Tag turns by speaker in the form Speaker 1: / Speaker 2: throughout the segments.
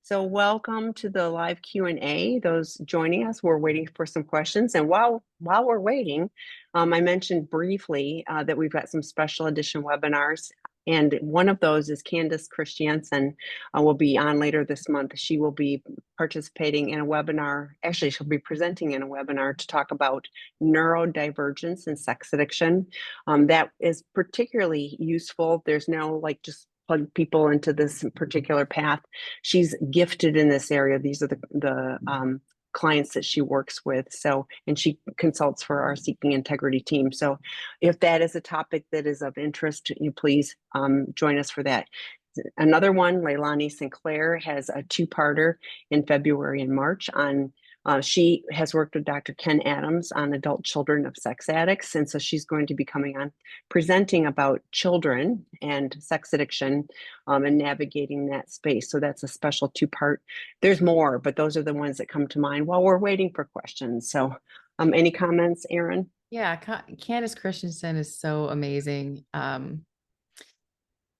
Speaker 1: So welcome to the live Q&A. Those joining us, we're waiting for some questions. And while we're waiting, I mentioned briefly that we've got some special edition webinars. And one of those is Candace Christiansen will be on later this month. She will be participating in a webinar. Actually, she'll be presenting in a webinar to talk about neurodivergence and sex addiction. That is particularly useful. There's no just plug people into this particular path. She's gifted in this area. These are the clients that she works with. So, and she consults for our Seeking Integrity team. So if that is a topic that is of interest, you please join us for that. Another one, Leilani Sinclair has a two-parter in February and March on she has worked with Dr. Ken Adams on adult children of sex addicts. And so she's going to be coming on presenting about children and sex addiction and navigating that space. So that's a special two-part. There's more, but those are the ones that come to mind while we're waiting for questions. So any comments, Erin?
Speaker 2: Yeah, Candace Christensen is so amazing.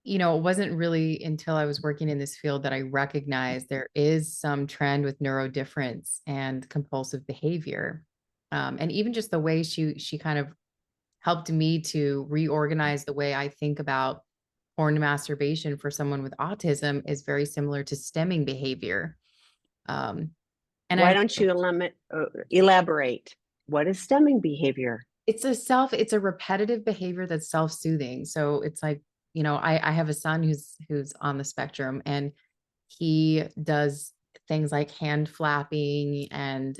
Speaker 2: It wasn't really until I was working in this field that I recognized there is some trend with neurodifference and compulsive behavior. And even just the way she kind of helped me to reorganize the way I think about porn and masturbation for someone with autism is very similar to stemming behavior. And
Speaker 1: Why don't you elaborate? What is stemming behavior?
Speaker 2: it's a repetitive behavior that's self-soothing. So it's like, I have a son who's on the spectrum, and he does things like hand flapping and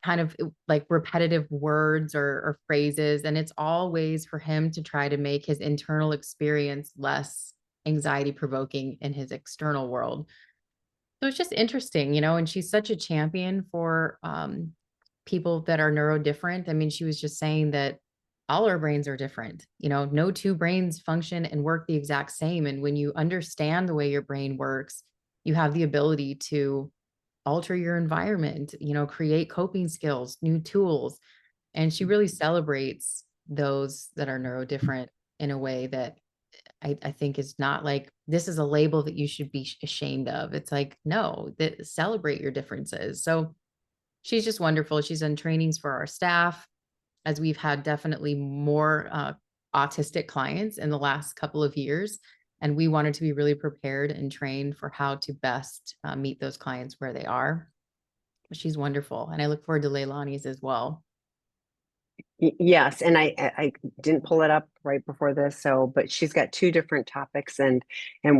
Speaker 2: kind of like repetitive words or phrases. And it's all ways for him to try to make his internal experience less anxiety provoking in his external world. So it's just interesting, and she's such a champion for people that are neurodifferent. I mean, she was just saying that all our brains are different. No two brains function and work the exact same. And when you understand the way your brain works, you have the ability to alter your environment, create coping skills, new tools. And she really celebrates those that are neurodifferent in a way that I think is not like, this is a label that you should be ashamed of. It's like, no, that celebrate your differences. So she's just wonderful. She's done trainings for our staff, as we've had definitely more autistic clients in the last couple of years. And we wanted to be really prepared and trained for how to best meet those clients where they are. She's wonderful. And I look forward to Leilani's as well.
Speaker 1: Yes, and I didn't pull it up right before this, but she's got two different topics, and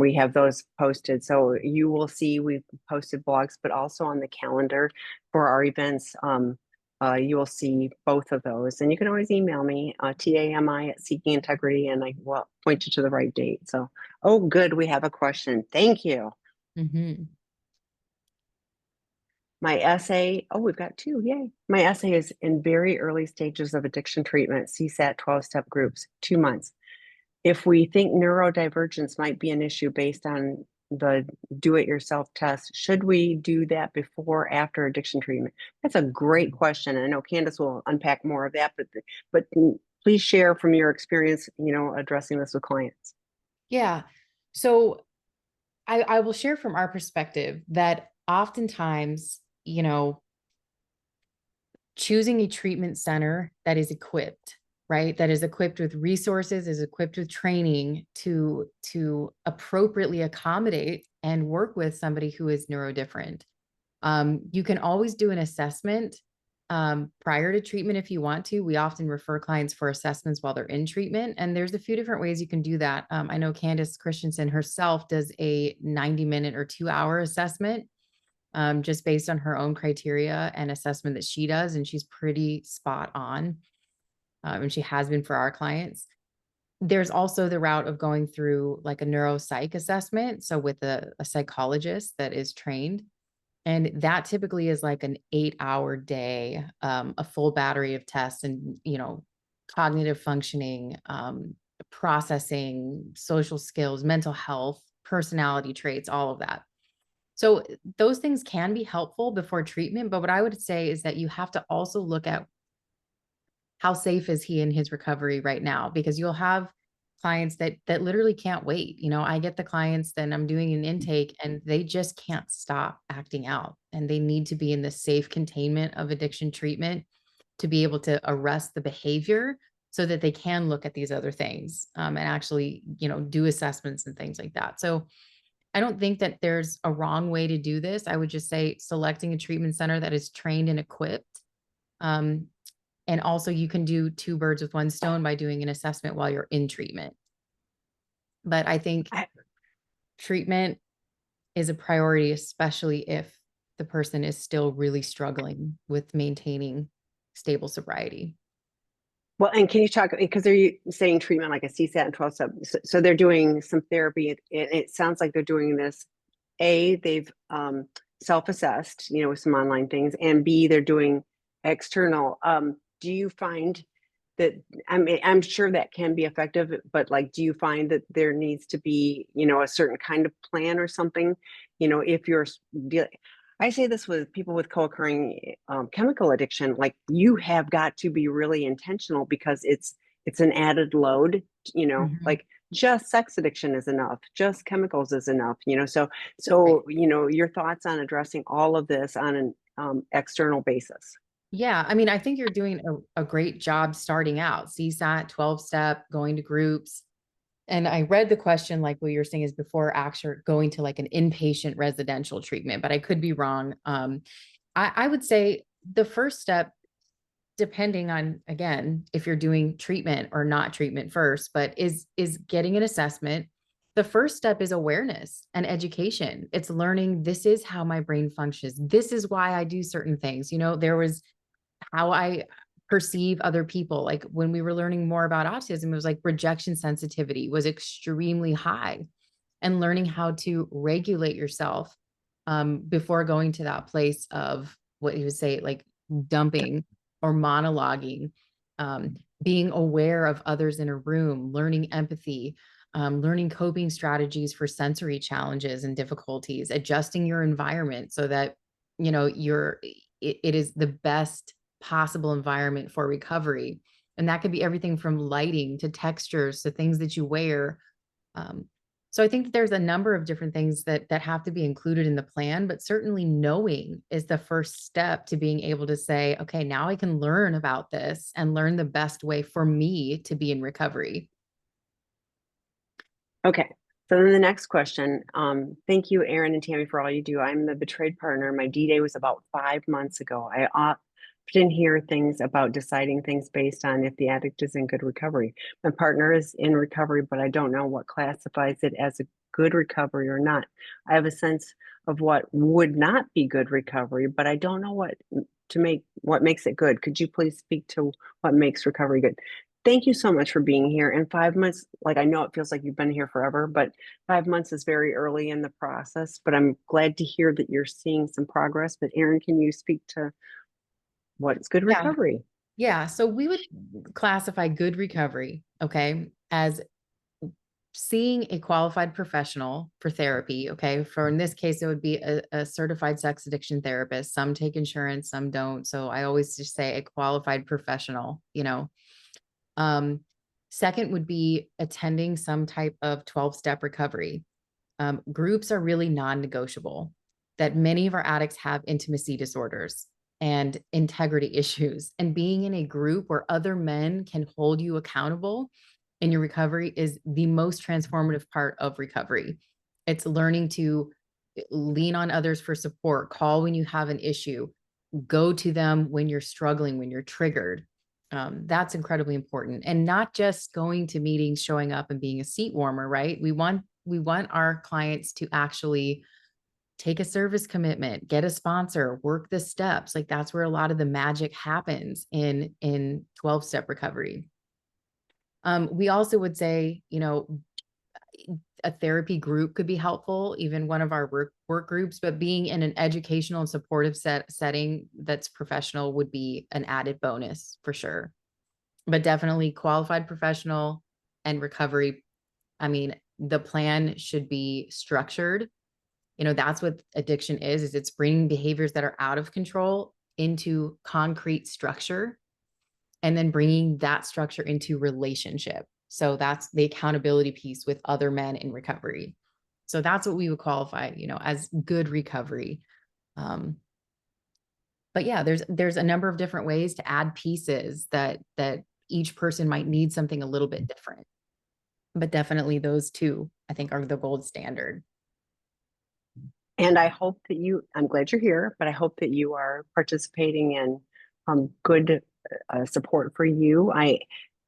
Speaker 1: we have those posted. So you will see we've posted blogs, but also on the calendar for our events. You will see both of those, and you can always email me TAMI at Seeking Integrity, and I will point you to the right date. So, oh, good, we have a question. Thank you.
Speaker 2: Mm-hmm.
Speaker 1: My essay, oh, we've got two, yay. My essay is in very early stages of addiction treatment, CSAT 12-step groups, 2 months. If we think neurodivergence might be an issue based on the do-it-yourself test, should we do that before or after addiction treatment? That's a great question. I know Candace will unpack more of that, but please share from your experience, addressing this with clients.
Speaker 2: Yeah. So I will share from our perspective that oftentimes, choosing a treatment center that is equipped, right? That is equipped with resources, is equipped with training to appropriately accommodate and work with somebody who is neurodifferent. You can always do an assessment prior to treatment if you want to. We often refer clients for assessments while they're in treatment, and there's a few different ways you can do that. I know Candace Christensen herself does a 90-minute or 2-hour assessment just based on her own criteria and assessment that she does. And she's pretty spot on. And she has been for our clients. There's also the route of going through like a neuropsych assessment. So with a psychologist that is trained. And that typically is like an 8-hour day, a full battery of tests and, cognitive functioning, processing, social skills, mental health, personality traits, all of that. So those things can be helpful before treatment. But what I would say is that you have to also look at how safe is he in his recovery right now, because you'll have clients that literally can't wait. I get the clients, then I'm doing an intake and they just can't stop acting out, and they need to be in the safe containment of addiction treatment to be able to arrest the behavior so that they can look at these other things, and actually, do assessments and things like that. So I don't think that there's a wrong way to do this. I would just say selecting a treatment center that is trained and equipped. Um, and also, you can do two birds with one stone by doing an assessment while you're in treatment. But I think
Speaker 1: I,
Speaker 2: treatment is a priority, especially if the person is still really struggling with maintaining stable sobriety.
Speaker 1: well, and can you talk, because they're saying treatment like a CSAT and 12 step. So they're doing some therapy. It sounds like they're doing this. A, they've self-assessed, with some online things, and B, they're doing external. Do you find that, I mean, I'm sure that can be effective, but like, do you find that there needs to be, a certain kind of plan or something? If you're, I say this with people with co-occurring chemical addiction, like you have got to be really intentional because it's an added load,
Speaker 2: Mhm.
Speaker 1: like just sex addiction is enough, just chemicals is enough, so
Speaker 2: Right.
Speaker 1: your thoughts on addressing all of this on an external basis.
Speaker 2: Yeah. I mean, I think you're doing a great job starting out. CSAT, 12 step, going to groups. And I read the question, like what you're saying is before actually going to like an inpatient residential treatment, but I could be wrong. I would say the first step, depending on, again, if you're doing treatment or not treatment first, but is getting an assessment. The first step is awareness and education. It's learning, this is how my brain functions. This is why I do certain things. There was how I perceive other people. Like when we were learning more about autism, it was like rejection sensitivity was extremely high, and learning how to regulate yourself before going to that place of what you would say, like dumping or monologuing, being aware of others in a room, learning empathy, learning coping strategies for sensory challenges and difficulties, adjusting your environment so that it is the best possible environment for recovery. And that could be everything from lighting to textures to things that you wear. Um, so I think that there's a number of different things that have to be included in the plan, but certainly knowing is the first step to being able to say, okay, now I can learn about this and learn the best way for me to be in recovery.
Speaker 1: Okay. So then the next question, thank you, Erin and Tammy, for all you do. I'm the betrayed partner. My D-Day was about 5 months ago. I often hear things about deciding things based on if the addict is in good recovery. My partner is in recovery, but I don't know what classifies it as a good recovery or not. I have a sense of what would not be good recovery, but I don't know what makes it good. Could you please speak to what makes recovery good? Thank you so much for being here. And 5 months, like I know it feels like you've been here forever, but 5 months is very early in the process. But I'm glad to hear that you're seeing some progress. But Erin, can you speak to what's good
Speaker 2: Yeah.
Speaker 1: recovery?
Speaker 2: Yeah. So we would classify good recovery, okay, as seeing a qualified professional for therapy. Okay. For in this case, it would be a certified sex addiction therapist. Some take insurance, some don't. So I always just say a qualified professional. Um, Second would be attending some type of 12-step recovery. Groups are really non-negotiable, that many of our addicts have intimacy disorders and integrity issues. And being in a group where other men can hold you accountable in your recovery is the most transformative part of recovery. It's learning to lean on others for support, call when you have an issue, go to them when you're struggling, when you're triggered. That's incredibly important. And not just going to meetings, showing up and being a seat warmer, right? We want our clients to actually take a service commitment, get a sponsor, work the steps. Like that's where a lot of the magic happens in 12-step recovery. We also would say, a therapy group could be helpful, even one of our work groups, but being in an educational and supportive setting that's professional would be an added bonus for sure. But definitely qualified professional and recovery. I mean, the plan should be structured. That's what addiction is it's bringing behaviors that are out of control into concrete structure and then bringing that structure into relationship. So that's the accountability piece with other men in recovery. So that's what we would qualify, as good recovery. Um, but yeah, there's a number of different ways to add pieces that each person might need something a little bit different. But definitely those two, I think, are the gold standard.
Speaker 1: And I hope that I'm glad you're here, but I hope that you are participating in good support for you. I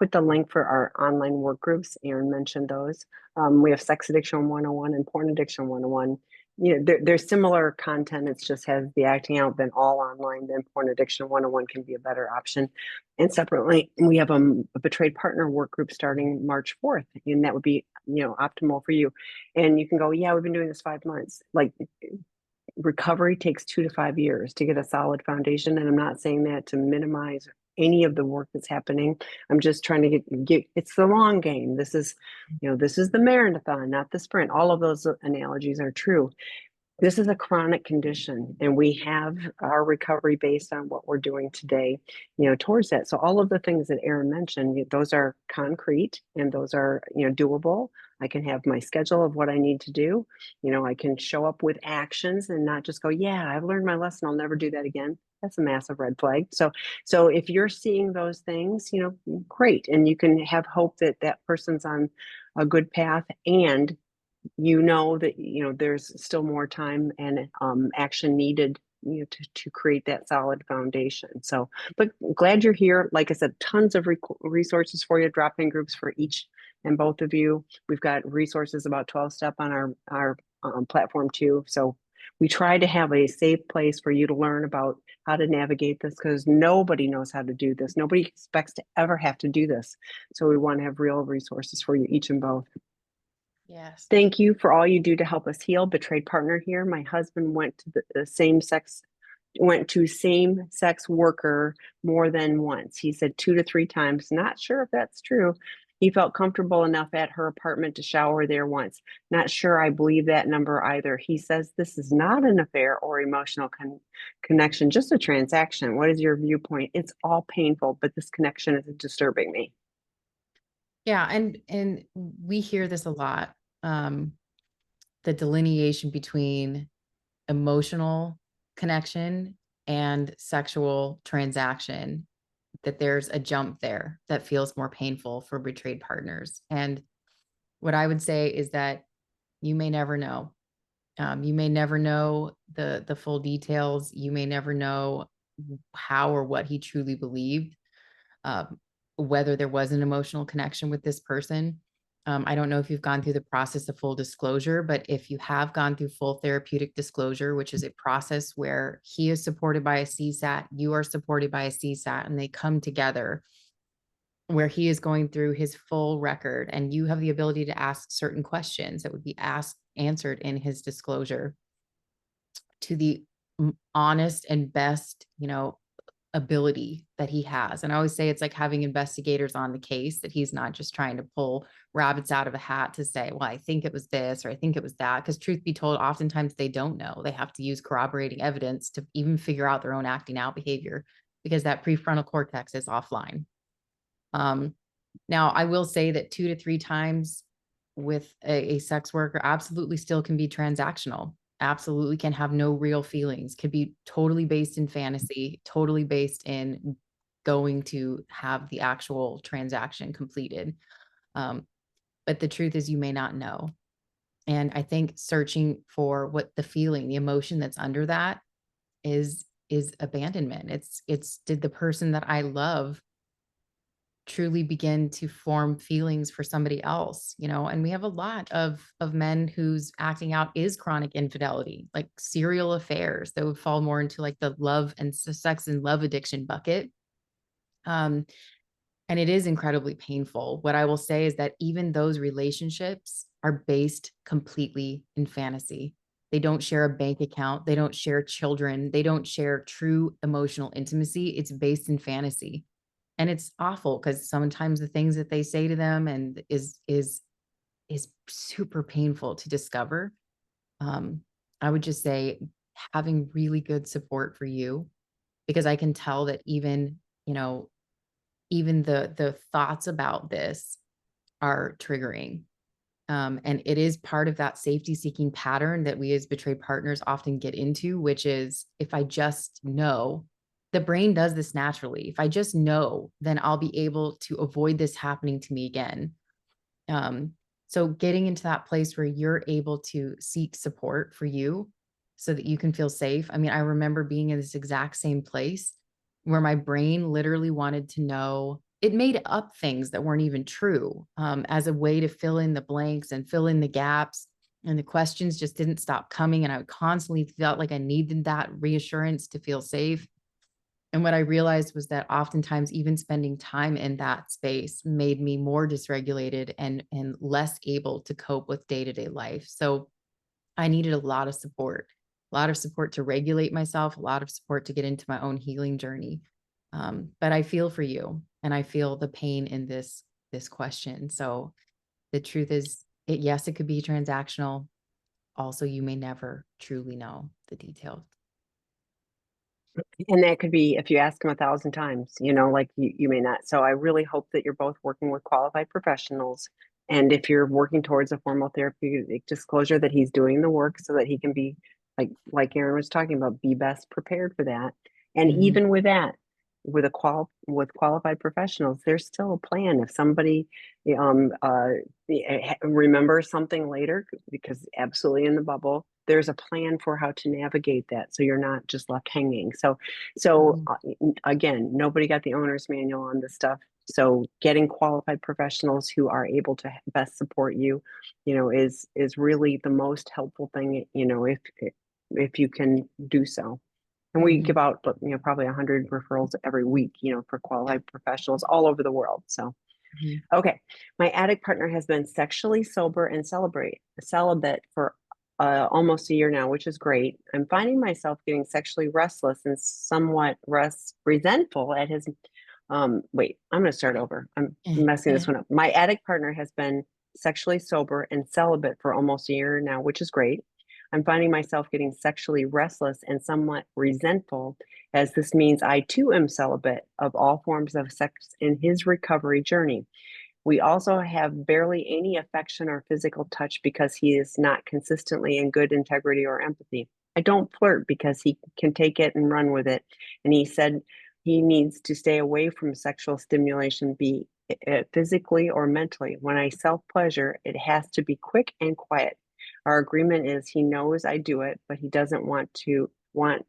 Speaker 1: put the link for our online work groups. Erin mentioned those. We have Sex Addiction 101 and Porn Addiction 101. There's similar content. It's just has the acting out been all online, then Porn Addiction 101 can be a better option. And separately, we have a betrayed partner work group starting March 4th, and that would be, optimal for you. And you can go, yeah, we've been doing this 5 months. Like, recovery takes 2 to 5 years to get a solid foundation. And I'm not saying that to minimize any of the work that's happening. I'm just trying to get it's the long game. This is the marathon, not the sprint. All of those analogies are true. This is a chronic condition, and we have our recovery based on what we're doing today, towards that. So all of the things that Erin mentioned, those are concrete and those are, doable. I can have my schedule of what I need to do. I can show up with actions and not just go, yeah, I've learned my lesson. I'll never do that again. That's a massive red flag. So if you're seeing those things, great. And you can have hope that that person's on a good path, and that there's still more time and action needed, to create that solid foundation. So, but glad you're here. Like I said, tons of resources for you, drop-in groups for each and both of you. We've got resources about 12-step on our platform too. So we try to have a safe place for you to learn about how to navigate this, because nobody knows how to do this. Nobody expects to ever have to do this. So we want to have real resources for you, each and both.
Speaker 2: Yes.
Speaker 1: Thank you for all you do to help us heal. Betrayed partner here. My husband went to the same sex worker more than once. He said 2 to 3 times. Not sure if that's true. He felt comfortable enough at her apartment to shower there once. Not sure I believe that number either. He says this is not an affair or emotional connection, just a transaction. What is your viewpoint? It's all painful, but this connection is disturbing me.
Speaker 2: Yeah, and we hear this a lot. The delineation between emotional connection and sexual transaction, that there's a jump there that feels more painful for betrayed partners. And what I would say is that you may never know. You may never know the full details. You may never know how or what he truly believed, whether there was an emotional connection with this person. I don't know if you've gone through the process of full disclosure, but if you have gone through full therapeutic disclosure, which is a process where he is supported by a CSAT, you are supported by a CSAT, and they come together, where he is going through his full record and you have the ability to ask certain questions that would be answered in his disclosure to the honest and best, ability that he has. And I always say it's like having investigators on the case, that he's not just trying to pull rabbits out of a hat to say, well, I think it was this, or I think it was that. Because truth be told, oftentimes they don't know. They have to use corroborating evidence to even figure out their own acting out behavior, because that prefrontal cortex is offline. Now, I will say that 2 to 3 times with a sex worker absolutely still can be transactional, absolutely can have no real feelings, could be totally based in fantasy, totally based in going to have the actual transaction completed. But the truth is, you may not know. And I think searching for what the feeling, the emotion that's under that is abandonment. It's did the person that I love truly begin to form feelings for somebody else, and we have a lot of men whose acting out is chronic infidelity, like serial affairs that would fall more into like the love and sex and love addiction bucket. And it is incredibly painful. What I will say is that even those relationships are based completely in fantasy. They don't share a bank account, they don't share children, they don't share true emotional intimacy. It's based in fantasy. And it's awful, because sometimes the things that they say to them and is super painful to discover. I would just say having really good support for you, because I can tell that even the thoughts about this are triggering. And it is part of that safety seeking pattern that we as betrayed partners often get into, which is if I just know, the brain does this naturally. If I just know, then I'll be able to avoid this happening to me again. Um, so getting into that place where you're able to seek support for you so that you can feel safe. I mean, I remember being in this exact same place where my brain literally wanted to know. It made up things that weren't even true, as a way to fill in the blanks and fill in the gaps. And the questions just didn't stop coming. And I would constantly felt like I needed that reassurance to feel safe. And what I realized was that oftentimes even spending time in that space made me more dysregulated and less able to cope with day-to-day life. So I needed a lot of support to regulate myself, a lot of support to get into my own healing journey. But I feel for you and I feel the pain in this question. So the truth is, yes, it could be transactional. Also, you may never truly know the details.
Speaker 1: And that could be if you ask them 1,000 times, like you may not. So I really hope that you're both working with qualified professionals. And if you're working towards a formal therapeutic disclosure, that he's doing the work so that he can be like Erin was talking about, be best prepared for that. And
Speaker 2: Mhm.
Speaker 1: even with that, with qualified professionals, there's still a plan. If somebody remembers something later, because absolutely in the bubble, there's a plan for how to navigate that so you're not just left hanging. So
Speaker 2: Mhm.
Speaker 1: again, nobody got the owner's manual on this stuff. So getting qualified professionals who are able to best support you, is really the most helpful thing, if you can do so. And we
Speaker 2: Mhm.
Speaker 1: give out, probably 100 referrals every week, for
Speaker 2: Yeah.
Speaker 1: qualified professionals all over the world. So,
Speaker 2: Mhm.
Speaker 1: okay. My addict partner has been sexually sober and celibate for almost a year now, which is great. I'm finding myself getting sexually restless and somewhat resentful at his. Wait, I'm going to start over. I'm messing this one up. My addict partner has been sexually sober and celibate for almost a year now, which is great. I'm finding myself getting sexually restless and somewhat resentful, as this means I too am celibate of all forms of sex in his recovery journey. We also have barely any affection or physical touch because he is not consistently in good integrity or empathy. I don't flirt because he can take it and run with it. And he said he needs to stay away from sexual stimulation, be it physically or mentally. When I self pleasure, it has to be quick and quiet. Our agreement is he knows I do it, but he doesn't want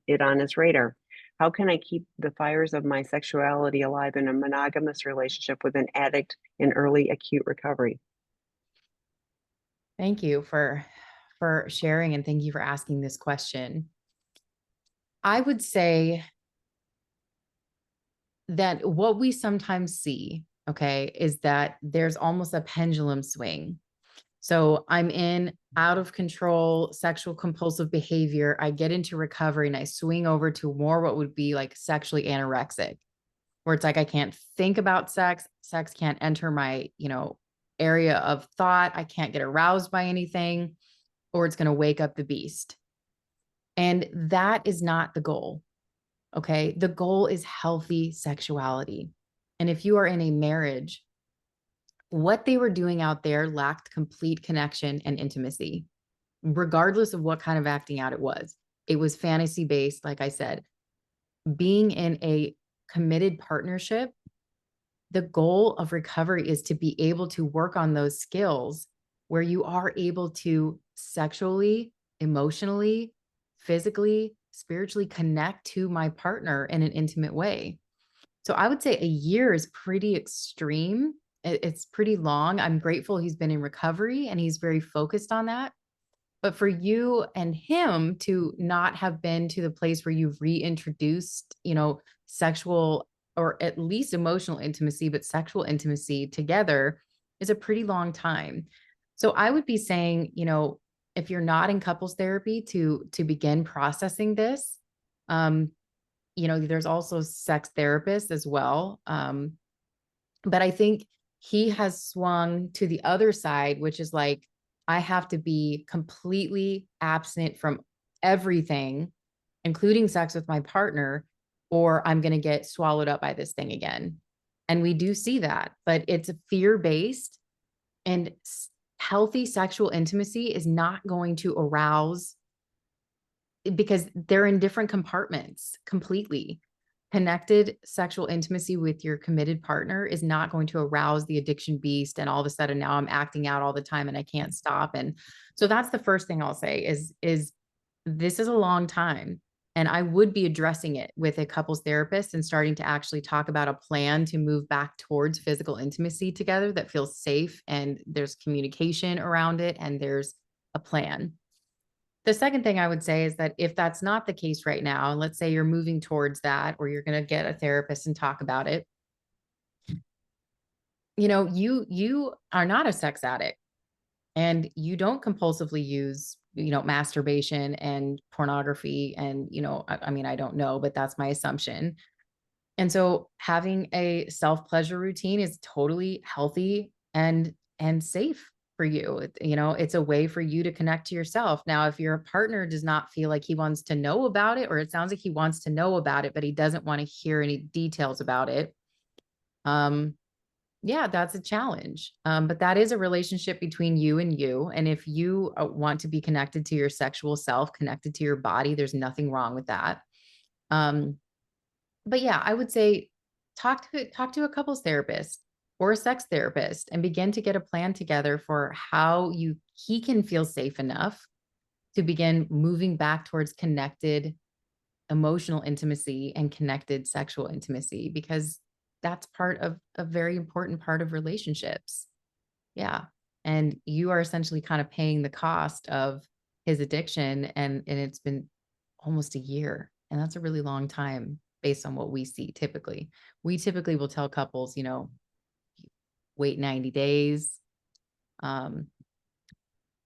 Speaker 1: it on his radar. How can I keep the fires of my sexuality alive in a monogamous relationship with an addict in early acute recovery?
Speaker 2: Thank you for sharing and thank you for asking this question. I would say that what we sometimes see, okay, is that there's almost a pendulum swing. So I'm in out of control sexual compulsive behavior. I get into recovery and I swing over to more what would be like sexually anorexic, where it's like I can't think about sex. Sex can't enter my, area of thought. I can't get aroused by anything, or it's going to wake up the beast. And that is not the goal. Okay. The goal is healthy sexuality. And if you are in a marriage, what they were doing out there lacked complete connection and intimacy, regardless of what kind of acting out it was. It was fantasy based, like I said. Being in a committed partnership, the goal of recovery is to be able to work on those skills where you are able to sexually, emotionally, physically, spiritually connect to my partner in an intimate way. So I would say a year is pretty extreme. It's pretty long. I'm grateful he's been in recovery and he's very focused on that. But for you and him to not have been to the place where you've reintroduced, sexual or at least emotional intimacy, but sexual intimacy together is a pretty long time. So I would be saying, if you're not in couples therapy to begin processing this, um, there's also sex therapists as well. But I think he has swung to the other side, which is like, I have to be completely abstinent from everything, including sex with my partner, or I'm going to get swallowed up by this thing again. And we do see that, but it's fear based. And healthy sexual intimacy is not going to arouse, because they're in different compartments completely. Connected sexual intimacy with your committed partner is not going to arouse the addiction beast. And all of a sudden now I'm acting out all the time and I can't stop. And so that's the first thing I'll say is this is a long time. And I would be addressing it with a couples therapist and starting to actually talk about a plan to move back towards physical intimacy together that feels safe and there's communication around it and there's a plan. The second thing I would say is that if that's not the case right now, and let's say you're moving towards that, or you're going to get a therapist and talk about it, you are not a sex addict and you don't compulsively use, masturbation and pornography. And, I mean, I don't know, but that's my assumption. And so having a self-pleasure routine is totally healthy and safe for you. It's a way for you to connect to yourself. Now, if your partner does not feel like he wants to know about it, or it sounds like he wants to know about it, but he doesn't want to hear any details about it, yeah, that's a challenge. But that is a relationship between you and you. And if you want to be connected to your sexual self, connected to your body, there's nothing wrong with that. Um, but yeah, I would say talk to a couples therapist or a sex therapist and begin to get a plan together for how he can feel safe enough to begin moving back towards connected emotional intimacy and connected sexual intimacy, because that's part of a very important part of relationships. Yeah. And you are essentially kind of paying the cost of his addiction, and it's been almost a year. And that's a really long time based on what we see typically. We typically will tell couples, wait 90 days. Um,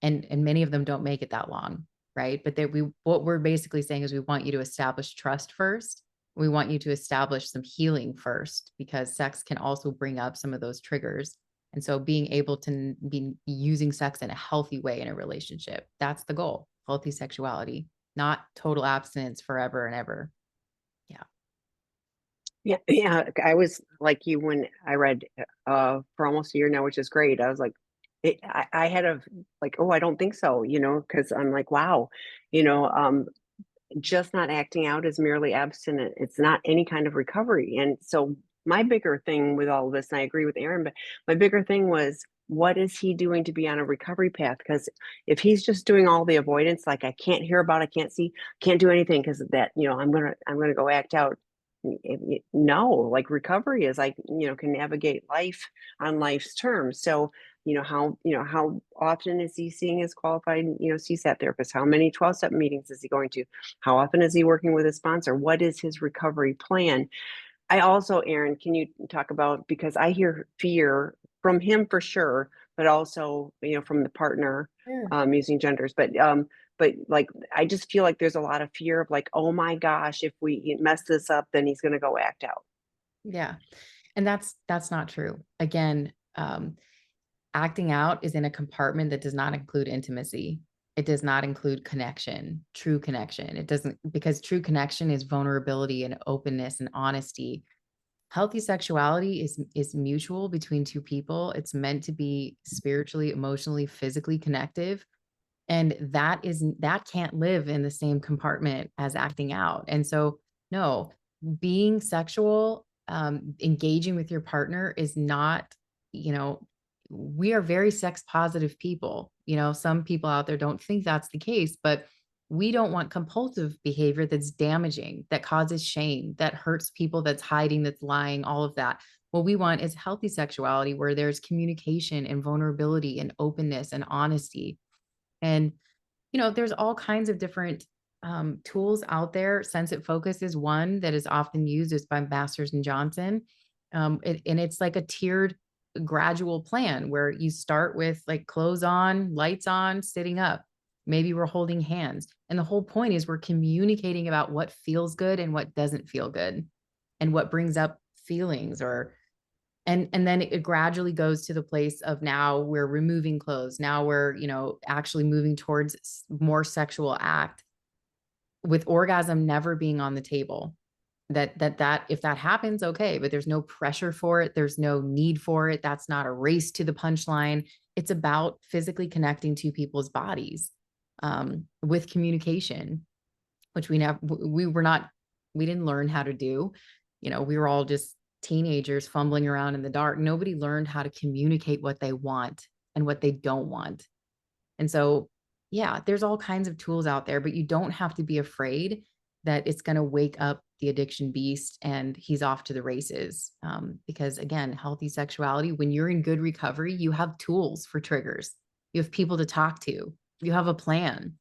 Speaker 2: and many of them don't make it that long, right? But what we're basically saying is we want you to establish trust first. We want you to establish some healing first, because sex can also bring up some of those triggers. And so being able to be using sex in a healthy way in a relationship, that's the goal. Healthy sexuality, not total abstinence forever and ever. Yeah.
Speaker 1: Yeah, yeah. I was like you when I read for almost a year now, which is great. I was like, I had a like, oh, I don't think so, because I'm like, wow, you know, um, just not acting out is merely abstinent. It's not any kind of recovery. And so my bigger thing with all of this, and I agree with Erin, but my bigger thing was, what is he doing to be on a recovery path? Because if he's just doing all the avoidance, like I can't hear about, I can't see, can't do anything because of that, I'm gonna go act out. No, like recovery is like, can navigate life on life's terms. So, how often is he seeing his qualified, CSAT therapist? How many 12-step meetings is he going to? How often is he working with a sponsor? What is his recovery plan? I also, Erin, can you talk about, because I hear fear from him for sure, but also, from the partner,
Speaker 2: Sure.
Speaker 1: using genders, but like, I just feel like there's a lot of fear of like, oh my gosh, if we mess this up, then he's going to go act out.
Speaker 2: Yeah. And that's not true. Again, acting out is in a compartment that does not include intimacy. It does not include connection, true connection. It doesn't, because true connection is vulnerability and openness and honesty. Healthy sexuality is mutual between two people. It's meant to be spiritually, emotionally, physically connective. And that can't live in the same compartment as acting out. And so, no, being sexual, engaging with your partner is not, you know, we are very sex positive people. Some people out there don't think that's the case, but we don't want compulsive behavior that's damaging, that causes shame, that hurts people, that's hiding, that's lying, all of that. What we want is healthy sexuality where there's communication and vulnerability and openness and honesty. And, there's all kinds of different tools out there. Sense Focus is one that is often used, is by Masters and Johnson. And it's like a tiered, gradual plan where you start with like clothes on, lights on, sitting up. Maybe we're holding hands. And the whole point is we're communicating about what feels good and what doesn't feel good and what brings up feelings, or and then it gradually goes to the place of now we're removing clothes. Now we're, actually moving towards more sexual act, with orgasm never being on the table. that if that happens, okay, but there's no pressure for it. There's no need for it. That's not a race to the punchline. It's about physically connecting to people's bodies with communication, which we didn't learn how to do. We were all just teenagers fumbling around in the dark. Nobody learned how to communicate what they want and what they don't want. And so, yeah, there's all kinds of tools out there, but you don't have to be afraid that it's going to wake up the addiction beast and he's off to the races. Because again, healthy sexuality, when you're in good recovery, you have tools for triggers. You have people to talk to. You have a plan.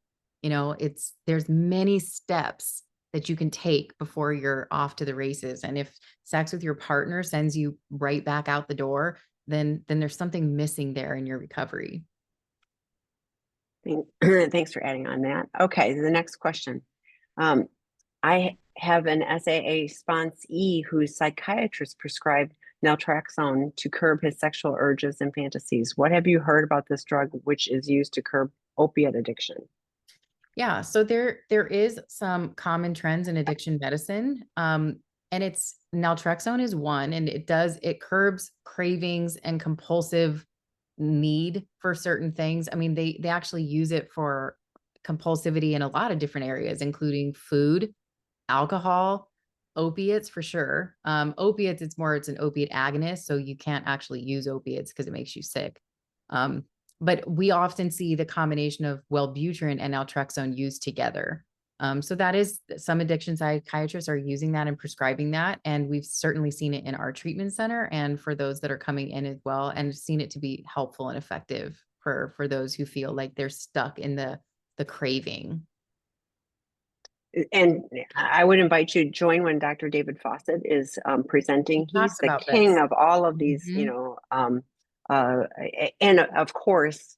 Speaker 2: There's many steps that you can take before you're off to the races. And if sex with your partner sends you right back out the door, then there's something missing there in your recovery.
Speaker 1: Thanks for adding on that. Okay, the next question. I have an SAA sponsee whose psychiatrist prescribed naltrexone to curb his sexual urges and fantasies. What have you heard about this drug, which is used to curb opiate addiction?
Speaker 2: Yeah, so there is some common trends in addiction medicine. And it's naltrexone is one, and it curbs cravings and compulsive need for certain things. I mean, they actually use it for compulsivity in a lot of different areas, including food, alcohol, opiates for sure. Opiates, it's an opiate agonist, so you can't actually use opiates because it makes you sick. Um, but we often see the combination of Wellbutrin and naltrexone used together. So that is some addiction psychiatrists are using that and prescribing that. And we've certainly seen it in our treatment center and for those that are coming in as well, and seen it to be helpful and effective for those who feel like they're stuck in the craving.
Speaker 1: And I would invite you to join when Dr. David Fawcett is
Speaker 2: He
Speaker 1: presenting. He's
Speaker 2: talks
Speaker 1: the
Speaker 2: about
Speaker 1: king
Speaker 2: this.
Speaker 1: of all of these,
Speaker 2: Mhm.
Speaker 1: uh, and of course,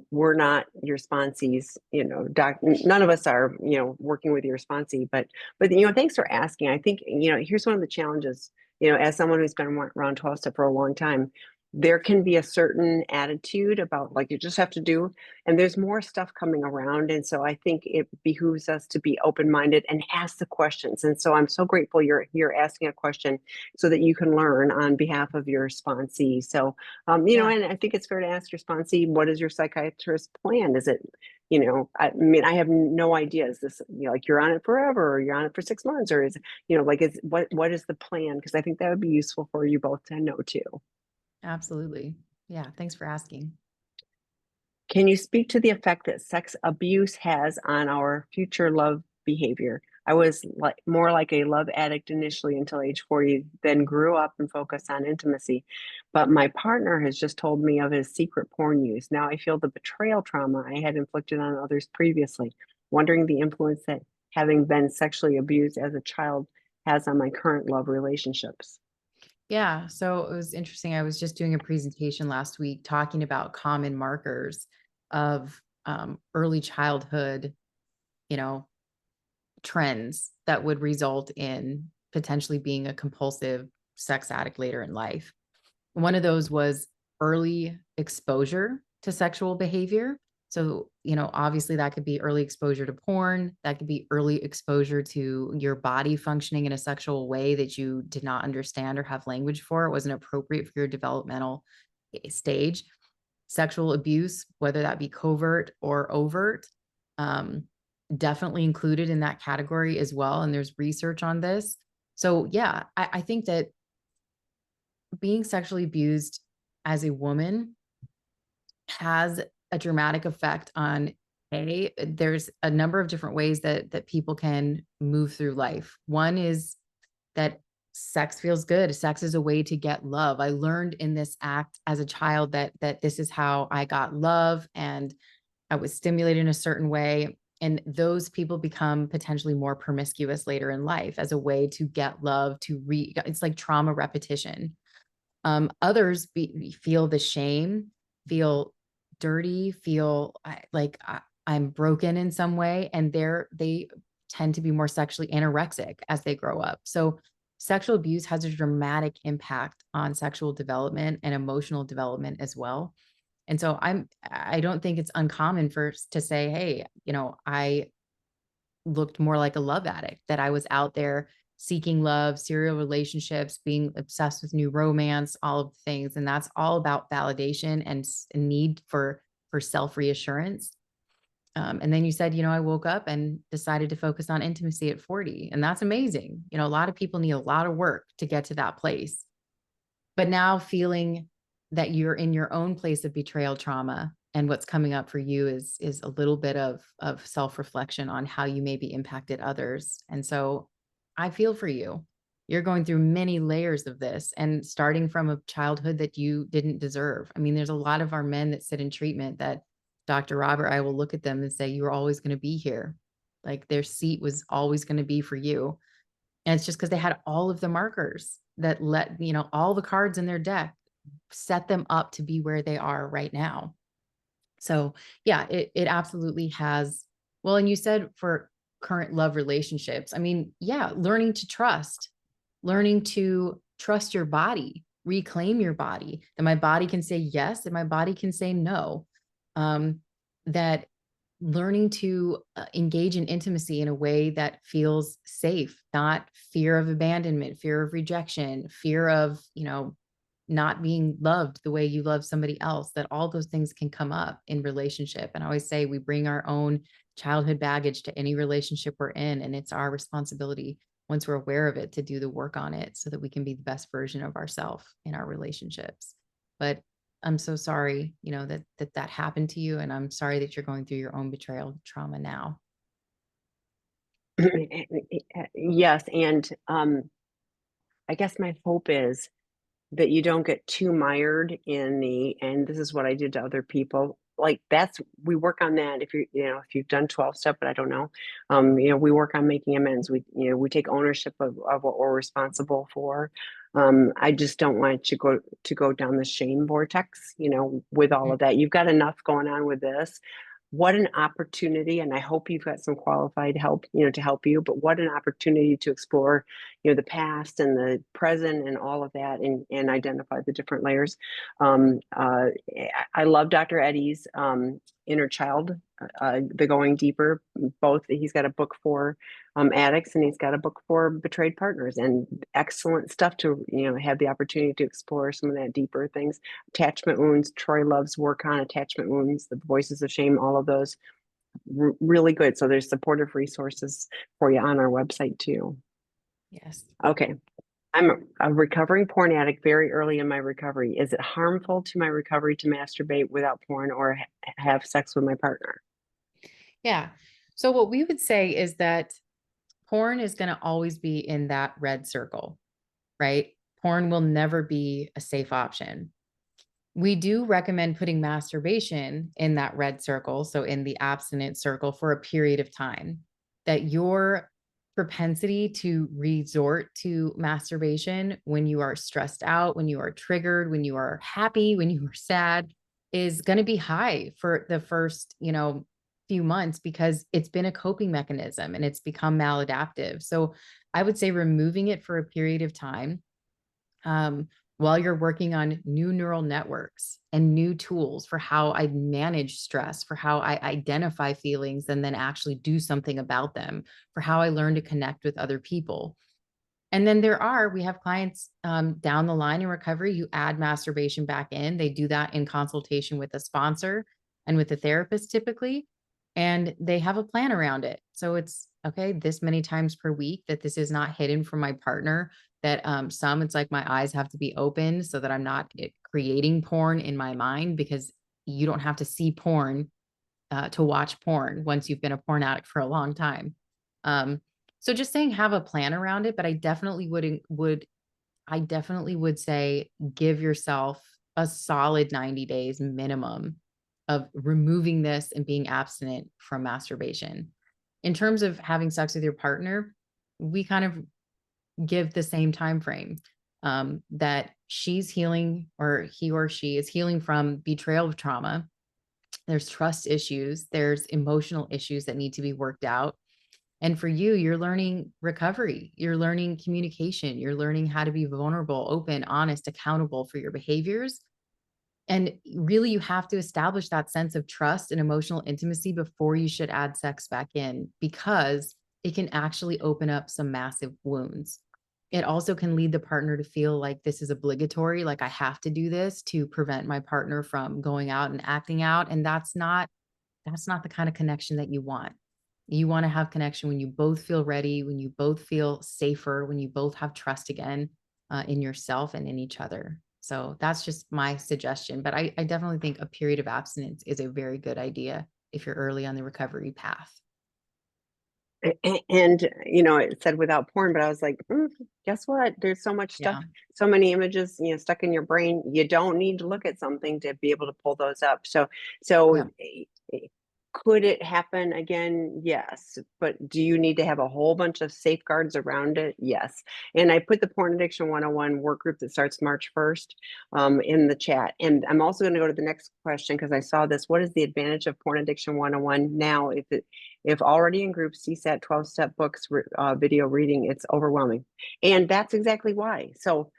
Speaker 1: we're not your sponsees, none of us are, working with your sponsee, but, thanks for asking. I think, here's one of the challenges, as someone who's been around 12 step for a long time, there can be a certain attitude about like, you just have to do, and there's more stuff coming around. And so I think it behooves us to be open-minded and ask the questions. And so I'm so grateful you're here asking a question so that you can learn on behalf of your sponsee. So
Speaker 2: Yeah,
Speaker 1: and I think it's fair to ask your sponsee, what is your psychiatrist plan? Is it, I mean, I have no idea. Is this, like you're on it forever or you're on it for 6 months or is, like, what is the plan? Because I think that would be useful for you both to know too.
Speaker 2: absolutely. Yeah, thanks for asking.
Speaker 1: Can you speak to the effect that sex abuse has on our future love behavior? I was more like a love addict initially until age 40, then grew up and focused on intimacy. But my partner has just told me of his secret porn use. Now I feel the betrayal trauma I had inflicted on others previously, wondering the influence that having been sexually abused as a child has on my current love relationships.
Speaker 2: Yeah, so it was interesting. I was just doing a presentation last week talking about common markers of early childhood, you know, trends that would result in potentially being a compulsive sex addict later in life. One of those was early exposure to sexual behavior. So, obviously that could be early exposure to porn, that could be early exposure to your body functioning in a sexual way that you did not understand or have language for. It wasn't appropriate for your developmental stage. Sexual abuse, whether that be covert or overt, um, definitely included in that category as well. And there's research on this. So, yeah, I think that being sexually abused as a woman has a dramatic effect on there's a number of different ways that people can move through life. One is that sex feels good. Sex is a way to get love. I learned in this act as a child that this is how I got love, and I was stimulated in a certain way. And those people become potentially more promiscuous later in life as a way to get love, it's like trauma repetition. Others feel the shame, feel dirty, feel like I'm broken in some way, and they tend to be more sexually anorexic as they grow up. So sexual abuse has a dramatic impact on sexual development and emotional development as well. And so I don't think it's uncommon to say, hey, I looked more like a love addict, that I was out there seeking love, serial relationships, being obsessed with new romance, all of the things. And that's all about validation and a need for self-reassurance. And then you said, I woke up and decided to focus on intimacy at 40. And that's amazing. A lot of people need a lot of work to get to that place. But now feeling that you're in your own place of betrayal trauma, and what's coming up for you is a little bit of self-reflection on how you maybe impacted others. And so I feel for you. You're going through many layers of this, and starting from a childhood that you didn't deserve. I mean, there's a lot of our men that sit in treatment that Dr. Robert, I will look at them and say, you were always going to be here. Like their seat was always going to be for you. And it's just because they had all of the markers that all the cards in their deck set them up to be where they are right now. So yeah, it absolutely has. Well, and you said for current love relationships, I mean, yeah, learning to trust your body, reclaim your body, that my body can say yes, that my body can say no. That learning to engage in intimacy in a way that feels safe, not fear of abandonment, fear of rejection, fear of, not being loved the way you love somebody else, that all those things can come up in relationship. And I always say we bring our own childhood baggage to any relationship we're in. And it's our responsibility, once we're aware of it, to do the work on it so that we can be the best version of ourselves in our relationships. But I'm so sorry, that happened to you. And I'm sorry that you're going through your own betrayal trauma now.
Speaker 1: Yes. And I guess my hope is that you don't get too mired in and this is what I did to other people. Like we work on that. If you've done 12 step, but I don't know, we work on making amends. We take ownership of what we're responsible for. I just don't want you to go down the shame vortex, with all of that. You've got enough going on with this. What an opportunity. And I hope you've got some qualified help, to help you, but what an opportunity to explore, the past and the present and all of that, and identify the different layers. I love Dr. Eddie's inner child, the going deeper. Both, he's got a book for addicts, and he's got a book for betrayed partners, and excellent stuff to have the opportunity to explore some of that deeper things. Attachment wounds. Troy loves work on attachment wounds, the voices of shame, all of those. Really good. So there's supportive resources for you on our website too.
Speaker 2: Yes.
Speaker 1: Okay. I'm a recovering porn addict very early in my recovery. Is it harmful to my recovery to masturbate without porn or have sex with my partner?
Speaker 2: Yeah. So what we would say is that porn is going to always be in that red circle, right? Porn will never be a safe option. We do recommend putting masturbation in that red circle, so in the abstinent circle, for a period of time, that your propensity to resort to masturbation when you are stressed out, when you are triggered, when you are happy, when you are sad, is going to be high for the first, few months, because it's been a coping mechanism and it's become maladaptive. So I would say removing it for a period of time, while you're working on new neural networks and new tools for how I manage stress, for how I identify feelings and then actually do something about them, for how I learn to connect with other people. And then we have clients down the line in recovery who add masturbation back in. They do that in consultation with a sponsor and with a therapist typically, and they have a plan around it. So it's okay, this many times per week, that this is not hidden from my partner, that it's like my eyes have to be open so that I'm not creating porn in my mind, because you don't have to see porn to watch porn once you've been a porn addict for a long time. So just saying have a plan around it, but I definitely would say give yourself a solid 90 days minimum of removing this and being abstinent from masturbation. In terms of having sex with your partner, we kind of give the same time frame, that she's healing, or he or she is healing from betrayal trauma. There's trust issues, there's emotional issues that need to be worked out. And for you, you're learning recovery, you're learning communication, you're learning how to be vulnerable, open, honest, accountable for your behaviors. And really, you have to establish that sense of trust and emotional intimacy before you should add sex back in, because it can actually open up some massive wounds. It also can lead the partner to feel like this is obligatory, like I have to do this to prevent my partner from going out and acting out. And that's not the kind of connection that you want. You want to have connection when you both feel ready, when you both feel safer, when you both have trust again in yourself and in each other. So that's just my suggestion. But I definitely think a period of abstinence is a very good idea if you're early on the recovery path.
Speaker 1: And it said without porn, but I was like, guess what? There's so much stuff,
Speaker 2: Yeah.
Speaker 1: so many images, stuck in your brain. You don't need to look at something to be able to pull those up. So
Speaker 2: Yeah.
Speaker 1: could it happen again? Yes. But do you need to have a whole bunch of safeguards around it? Yes. And I put the Porn Addiction 101 work group that starts March 1st in the chat. And I'm also going to go to the next question because I saw this. What is the advantage of Porn Addiction 101 now? If already in group CSAT 12-step books, video reading, it's overwhelming. And that's exactly why. So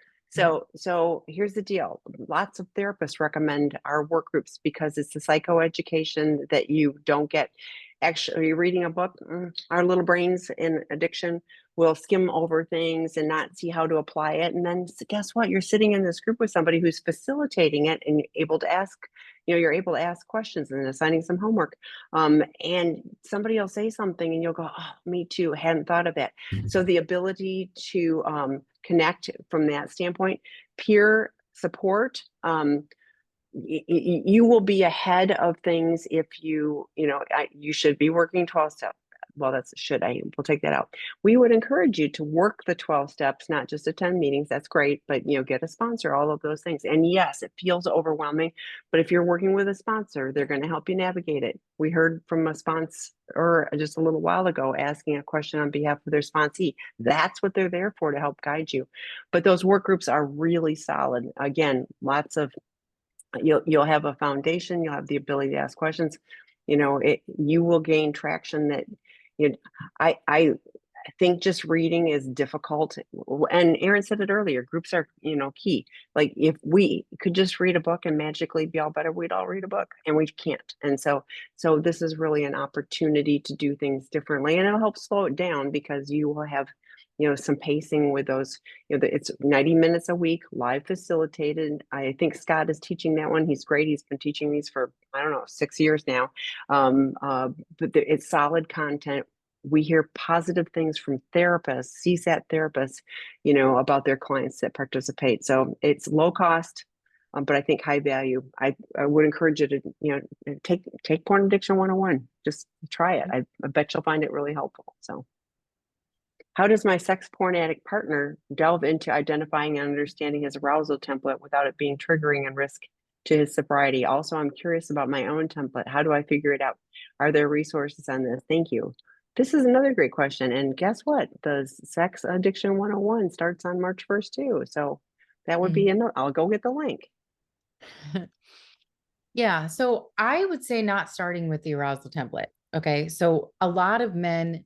Speaker 1: here's the deal. Lots of therapists recommend our work groups because it's the psychoeducation that you don't get actually reading a book. Our little brains in addiction will skim over things and not see how to apply it. And then guess what? You're sitting in this group with somebody who's facilitating it and you're able to ask questions and assigning some homework. And somebody will say something and you'll go, oh, me too. Hadn't thought of that. So the ability to connect from that standpoint, peer support, you will be ahead of things if you should be working 12 steps. Well, that's should I will take that out. We would encourage you to work the 12 steps, not just attend meetings. That's great, but get a sponsor, all of those things. And yes, it feels overwhelming, but if you're working with a sponsor, they're going to help you navigate it. We heard from a sponsor just a little while ago asking a question on behalf of their sponsee. That's what they're there for, to help guide you. But those work groups are really solid. Again, lots of you'll have a foundation, you'll have the ability to ask questions. You will gain traction that I think just reading is difficult. And Erin said it earlier, groups are key. Like if we could just read a book and magically be all better, we'd all read a book, and we can't. And so this is really an opportunity to do things differently, and it'll help slow it down because you will have some pacing with those. It's 90 minutes a week, live facilitated. I think Scott is teaching that one. He's great. He's been teaching these for, I don't know, 6 years now. But it's solid content. We hear positive things from therapists, CSAT therapists, about their clients that participate. So it's low cost, but I think high value. I would encourage you to, take Porn Addiction 101. Just try it. I bet you'll find it really helpful. So how does my sex porn addict partner delve into identifying and understanding his arousal template without it being triggering and risk to his sobriety? Also, I'm curious about my own template. How do I figure it out? Are there resources on this? Thank you. This is another great question. And guess what? The Sex Addiction 101 starts on March 1st too. So that would be enough. I'll go get the link.
Speaker 2: Yeah. So I would say not starting with the arousal template. Okay. So a lot of men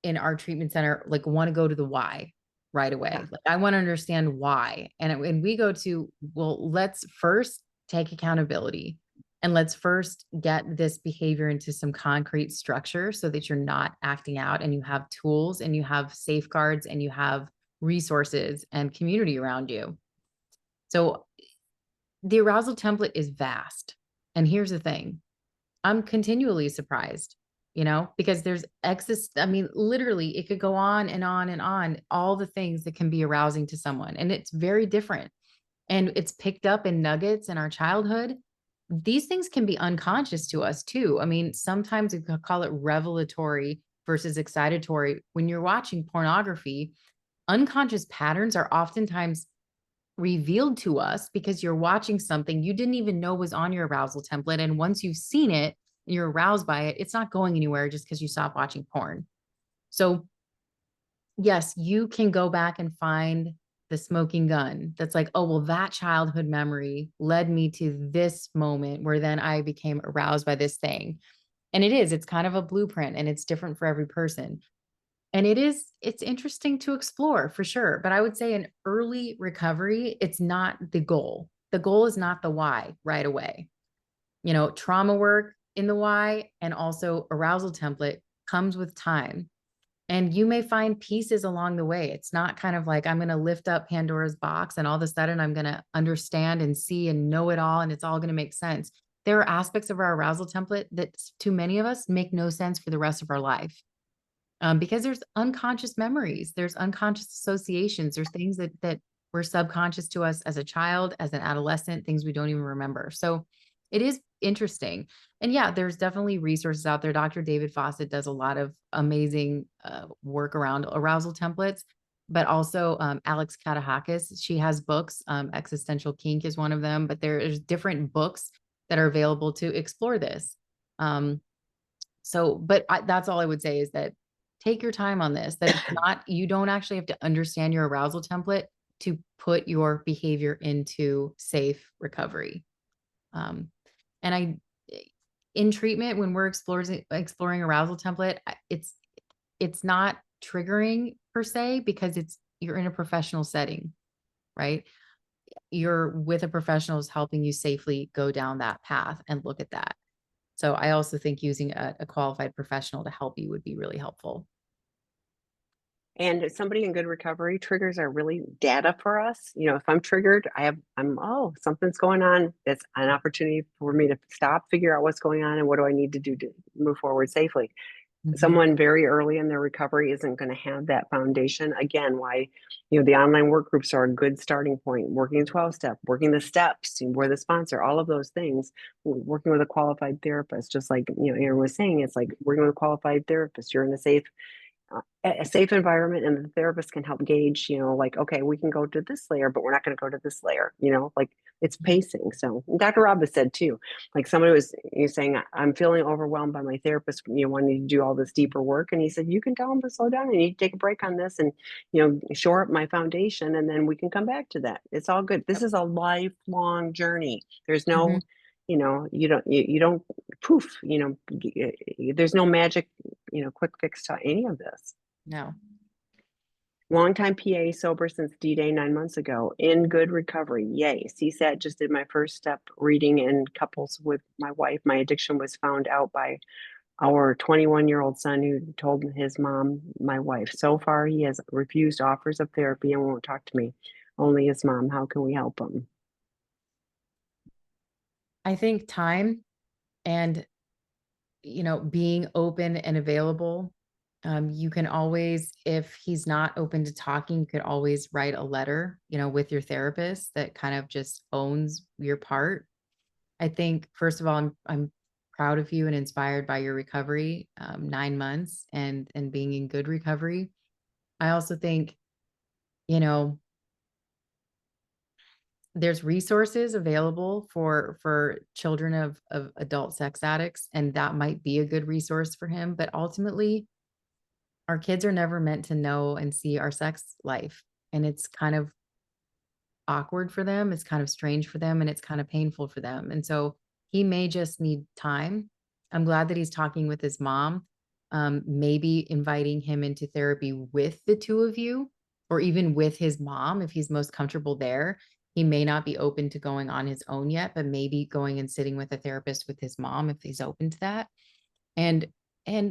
Speaker 2: in our treatment center want to go to the why right away.
Speaker 1: Yeah.
Speaker 2: I want to understand why. And we go to, well, let's first take accountability and let's first get this behavior into some concrete structure so that you're not acting out and you have tools and you have safeguards and you have resources and community around you. So the arousal template is vast. And here's the thing. I'm continually surprised, because there's excess. I mean, literally, it could go on and on and on, all the things that can be arousing to someone. And it's very different. And it's picked up in nuggets in our childhood. These things can be unconscious to us too. I mean, sometimes we could call it revelatory versus excitatory. When you're watching pornography, unconscious patterns are oftentimes revealed to us because you're watching something you didn't even know was on your arousal template. And once you've seen it, and you're aroused by it, it's not going anywhere just because you stop watching porn. So yes, you can go back and find the smoking gun that's like, oh, well, that childhood memory led me to this moment where then I became aroused by this thing. And it's kind of a blueprint and it's different for every person. And it's interesting to explore for sure. But I would say in early recovery, it's not the goal. The goal is not the why right away. Trauma work in the why and also arousal template comes with time. And you may find pieces along the way. It's not kind of like I'm going to lift up Pandora's box and all of a sudden I'm going to understand and see and know it all and it's all going to make sense. There are aspects of our arousal template that to many of us make no sense for the rest of our life, because there's unconscious memories, there's unconscious associations, there's things that were subconscious to us as a child, as an adolescent, things we don't even remember. So it is interesting. And yeah, there's definitely resources out there. Dr. David Fawcett does a lot of amazing work around arousal templates, but also Alex Katahakis, she has books. Existential Kink is one of them, but there's different books that are available to explore this. That's all I would say is that take your time on this, that it's not, you don't actually have to understand your arousal template to put your behavior into safe recovery. Um, and I, in treatment, when we're exploring arousal template, it's not triggering per se, because you're in a professional setting, right? You're with a professional who's helping you safely go down that path and look at that. So I also think using a qualified professional to help you would be really helpful.
Speaker 1: And as somebody in good recovery, triggers are really data for us. You know, if I'm triggered, oh, something's going on. It's an opportunity for me to stop, figure out what's going on, and what do I need to do to move forward safely.
Speaker 2: Mhm.
Speaker 1: Someone very early in their recovery isn't going to have that foundation. Again, why, the online work groups are a good starting point. Working 12-step, working the steps, we're the sponsor, all of those things. Working with a qualified therapist, just like, Erin was saying, it's like working with a qualified therapist. You're in a safe environment, and the therapist can help gauge, like, okay, we can go to this layer, but we're not going to go to this layer, like it's pacing. So Dr. Rob has said too, like somebody was saying, I'm feeling overwhelmed by my therapist, wanting to do all this deeper work. And he said, you can tell him to slow down and you take a break on this and, shore up my foundation. And then we can come back to that. It's all good. This
Speaker 2: Yep.
Speaker 1: is a lifelong journey. There's
Speaker 2: Mhm.
Speaker 1: no, you don't poof, there's no magic, quick fix to any of this.
Speaker 2: No.
Speaker 1: Longtime PA, sober since D-Day 9 months ago, in good recovery. Yay. CSAT just did my first step reading in couples with my wife. My addiction was found out by our 21-year-old son who told his mom, my wife. So far, he has refused offers of therapy and won't talk to me. Only his mom. How can we help him?
Speaker 2: I think time and, being open and available. You can always, if he's not open to talking, you could always write a letter, with your therapist that kind of just owns your part. I think, first of all, I'm proud of you and inspired by your recovery, 9 months and being in good recovery. I also think, you know, there's resources available for children of adult sex addicts, and that might be a good resource for him. But ultimately, our kids are never meant to know and see our sex life, and it's kind of awkward for them. It's kind of strange for them, and it's kind of painful for them. And so he may just need time. I'm glad that he's talking with his mom, maybe inviting him into therapy with the two of you, or even with his mom if he's most comfortable there. He may not be open to going on his own yet, but maybe going and sitting with a therapist with his mom if he's open to that. And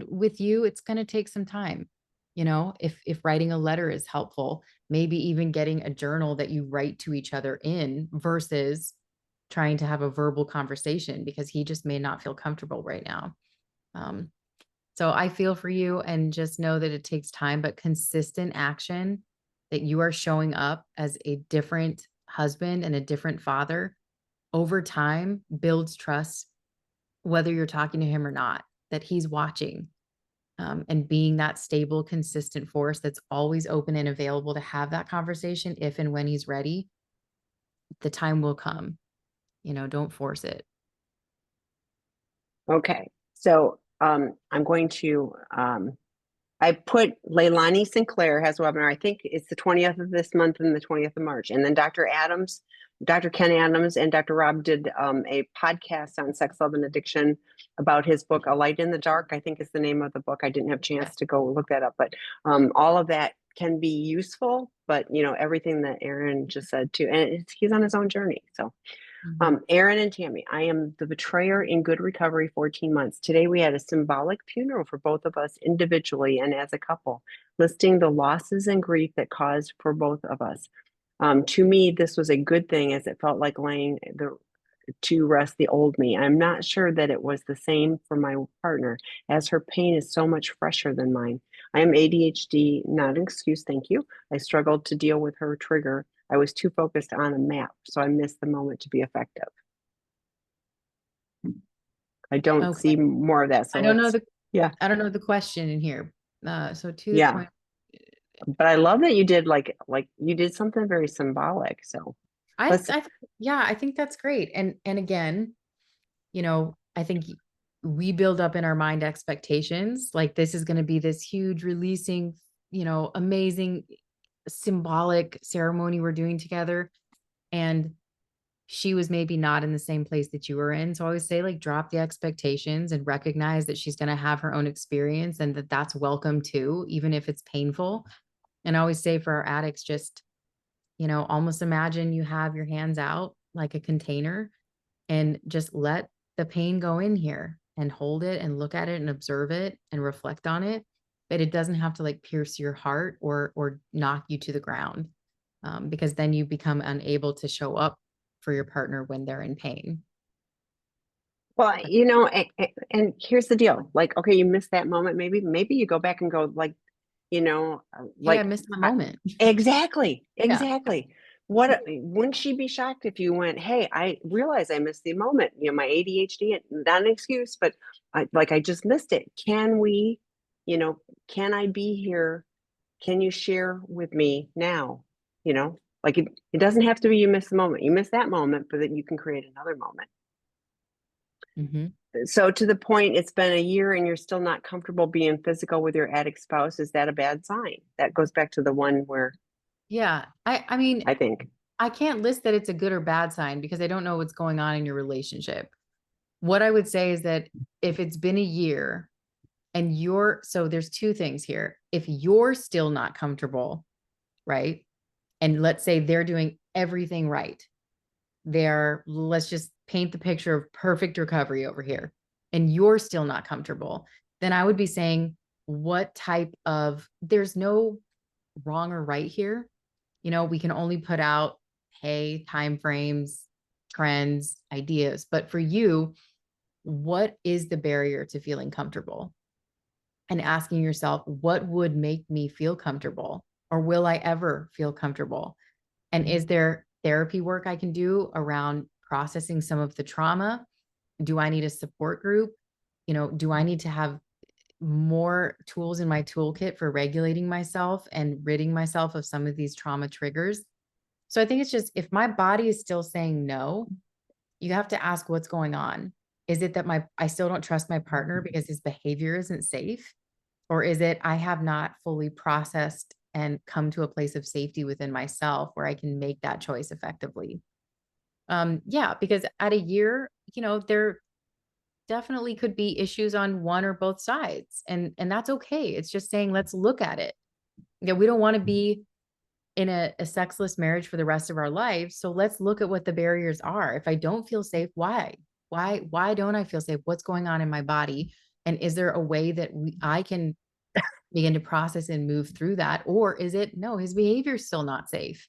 Speaker 2: with you, it's going to take some time. If writing a letter is helpful, maybe even getting a journal that you write to each other in versus trying to have a verbal conversation, because he just may not feel comfortable right now. Um, so I feel for you, and just know that it takes time, but consistent action, that you are showing up as a different husband and a different father over time builds trust, whether you're talking to him or not, that he's watching, and being that stable, consistent force that's always open and available to have that conversation if and when he's ready. The time will come. Don't force it.
Speaker 1: Okay. So I'm going to I put Leilani Sinclair has a webinar. I think it's the 20th of this month and the 20th of March. And then Dr. Ken Adams and Dr. Rob did a podcast on sex, love, and addiction about his book, A Light in the Dark, I think is the name of the book. I didn't have a chance to go look that up, but all of that can be useful, but everything that Erin just said too, and he's on his own journey. So
Speaker 2: Mhm.
Speaker 1: Erin and Tammy, I am the betrayer in good recovery 14 months. Today we had a symbolic funeral for both of us individually and as a couple, listing the losses and grief that caused for both of us. To me, this was a good thing as it felt like laying to rest the old me. I'm not sure that it was the same for my partner, as her pain is so much fresher than mine. I am ADHD, not an excuse, thank you. I struggled to deal with her trigger. I was too focused on a map, so I missed the moment to be effective. I don't
Speaker 2: Okay.
Speaker 1: see more of that. So
Speaker 2: I don't know
Speaker 1: let's,
Speaker 2: the
Speaker 1: yeah,
Speaker 2: I don't know the question in here. So to the
Speaker 1: yeah.
Speaker 2: point.
Speaker 1: But I love that you did like you did something very symbolic. So let's,
Speaker 2: I yeah, I think that's great. And again, I think we build up in our mind expectations like this is going to be this huge releasing, amazing symbolic ceremony we're doing together. And she was maybe not in the same place that you were in. So I always say, like, drop the expectations and recognize that she's going to have her own experience and that that's welcome too, even if it's painful. And I always say for our addicts, just, almost imagine you have your hands out like a container and just let the pain go in here and hold it and look at it and observe it and reflect on it. But it doesn't have to like pierce your heart or knock you to the ground, because then you become unable to show up for your partner when they're in pain.
Speaker 1: well, and here's the deal. Like, okay, you missed that moment. Maybe you go back and go like,
Speaker 2: Hey, I
Speaker 1: like
Speaker 2: missed my moment.
Speaker 1: exactly,
Speaker 2: Yeah.
Speaker 1: exactly. What wouldn't she be shocked if you went, "Hey, I realize I missed the moment. My ADHD, not an excuse, but I just missed it. Can we, you know, can I be here? Can you share with me now? Like it doesn't have to be you miss the moment. You miss that moment, but then you can create another moment."
Speaker 2: Hmm.
Speaker 1: So to the point, it's been a year and you're still not comfortable being physical with your addict spouse. Is that a bad sign? That goes back to the one where
Speaker 2: Yeah. I mean,
Speaker 1: I think,
Speaker 2: I can't list that it's a good or bad sign because I don't know what's going on in your relationship. What I would say is that if it's been a year and so there's two things here. If you're still not comfortable, right? And let's say they're doing everything right. Let's just paint the picture of perfect recovery over here, and you're still not comfortable, then I would be saying, there's no wrong or right here. We can only put out, hey, time frames, trends, ideas. But for you, what is the barrier to feeling comfortable? And asking yourself, what would make me feel comfortable? Or will I ever feel comfortable? And is there therapy work I can do around processing some of the trauma? Do I need a support group? Do I need to have more tools in my toolkit for regulating myself and ridding myself of some of these trauma triggers? So I think it's just if my body is still saying no, you have to ask what's going on. Is it that I still don't trust my partner because his behavior isn't safe? Or is it I have not fully processed and come to a place of safety within myself where I can make that choice effectively? Yeah, because at a year, there definitely could be issues on one or both sides. And that's okay. It's just saying, let's look at it. We don't want to be in a sexless marriage for the rest of our lives. So let's look at what the barriers are. If I don't feel safe, why? Why don't I feel safe? What's going on in my body? And is there a way that I can begin to process and move through that? Or is it, no, his behavior is still not safe?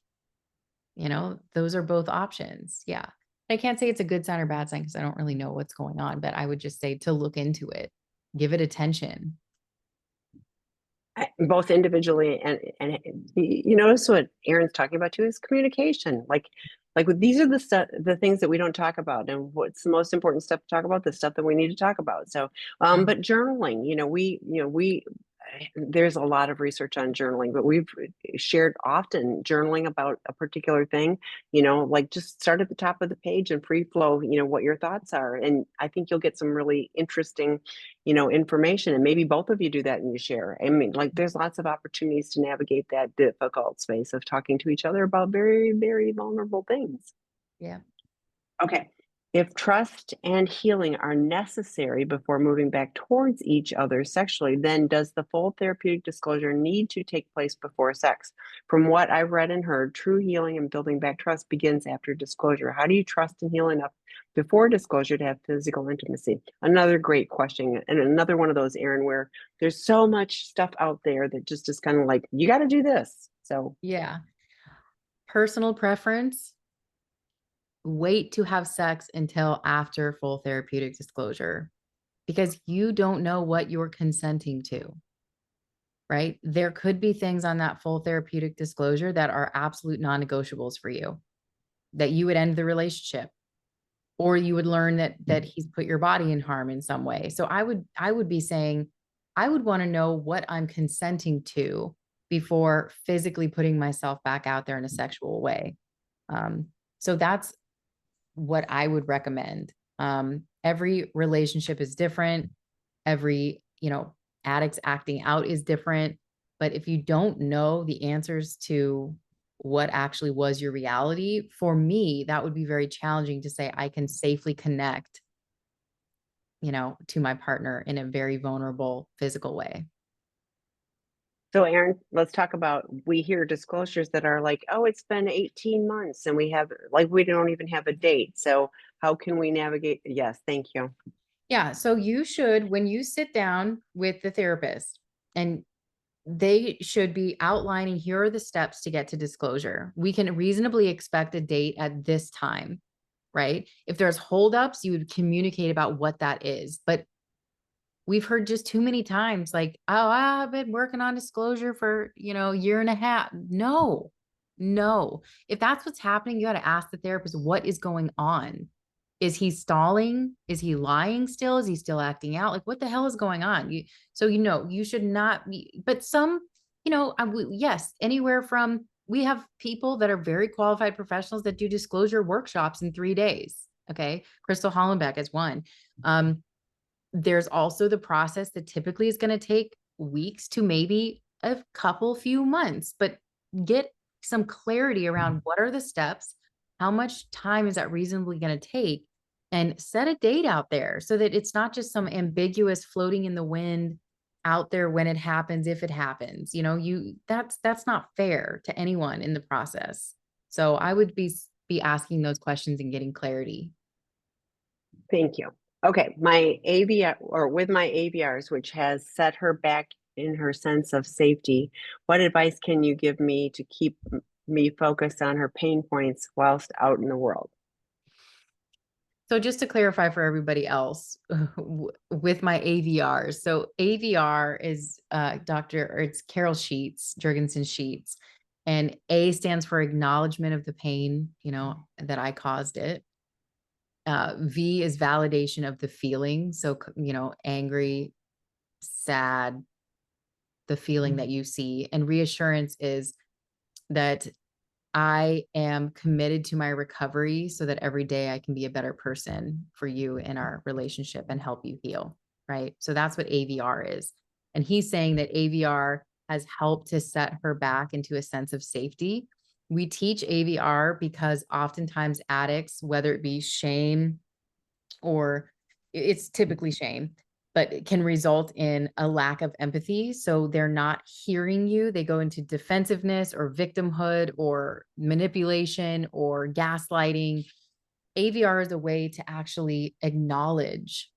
Speaker 2: Those are both options. Yeah. I can't say it's a good sign or bad sign because I don't really know what's going on, but I would just say to look into it, give it attention.
Speaker 1: both individually and you notice what Erin's talking about too is communication. These are the things that we don't talk about, and what's the most important stuff to talk about? The stuff that we need to talk about. So, but journaling, we there's a lot of research on journaling, but we've shared often journaling about a particular thing, like just start at the top of the page and free flow, what your thoughts are. And I think you'll get some really interesting, information. And maybe both of you do that and you share. I mean, like there's lots of opportunities to navigate that difficult space of talking to each other about very, very vulnerable things.
Speaker 2: Yeah.
Speaker 1: Okay. If trust and healing are necessary before moving back towards each other sexually, then does the full therapeutic disclosure need to take place before sex? From what I've read and heard, true healing and building back trust begins after disclosure. How do you trust and heal enough before disclosure to have physical intimacy? Another great question. And another one of those, Erin, where there's so much stuff out there that just is kind of like, you got to do this. So,
Speaker 2: Yeah. Personal preference, wait to have sex until after full therapeutic disclosure because you don't know what you're consenting to, right? There could be things on that full therapeutic disclosure that are absolute non-negotiables for you, that you would end the relationship or you would learn that he's put your body in harm in some way. So I would be saying I would want to know what I'm consenting to before physically putting myself back out there in a sexual way. So that's what I would recommend. Every relationship is different. Every, addicts acting out is different. But if you don't know the answers to what actually was your reality, for me, that would be very challenging to say I can safely connect, to my partner in a very vulnerable physical way.
Speaker 1: so, Erin, let's talk about, we hear disclosures that are like, oh, it's been 18 months and we don't even have a date. So how can we navigate? Yes, thank you.
Speaker 2: Yeah. So you should, when you sit down with the therapist, and they should be outlining here are the steps to get to disclosure. We can reasonably expect a date at this time, right? If there's holdups, you would communicate about what that is. But we've heard just too many times, like, oh, I've been working on disclosure for, a year and a half. No, no. If that's what's happening, you got to ask the therapist, what is going on? Is he stalling? Is he lying still? Is he still acting out? Like, what the hell is going on? So, you should not be, but some, yes, anywhere from, we have people that are very qualified professionals that do disclosure workshops in 3 days. Okay. Crystal Hollenbeck is one. There's also the process that typically is going to take weeks to maybe a few months, but get some clarity around what are the steps, how much time is that reasonably going to take, and set a date out there so that it's not just some ambiguous floating in the wind out there when it happens, if it happens. That's not fair to anyone in the process. So I would be asking those questions and getting clarity.
Speaker 1: Thank you. Okay, my AVR, or with my AVRs, which has set her back in her sense of safety, what advice can you give me to keep me focused on her pain points whilst out in the world?
Speaker 2: So just to clarify for everybody else with my AVRs. So AVR is it's Carol Sheets, Jurgensen Sheets. And A stands for acknowledgement of the pain, that I caused it. V is validation of the feeling. So, angry, sad, the feeling that you see. And reassurance is that I am committed to my recovery so that every day I can be a better person for you in our relationship and help you heal. Right. So that's what AVR is. And he's saying that AVR has helped to set her back into a sense of safety. We teach AVR because oftentimes addicts, whether it be shame or it's typically shame, but it can result in a lack of empathy. So they're not hearing you. They go into defensiveness or victimhood or manipulation or gaslighting. AVR is a way to actually acknowledge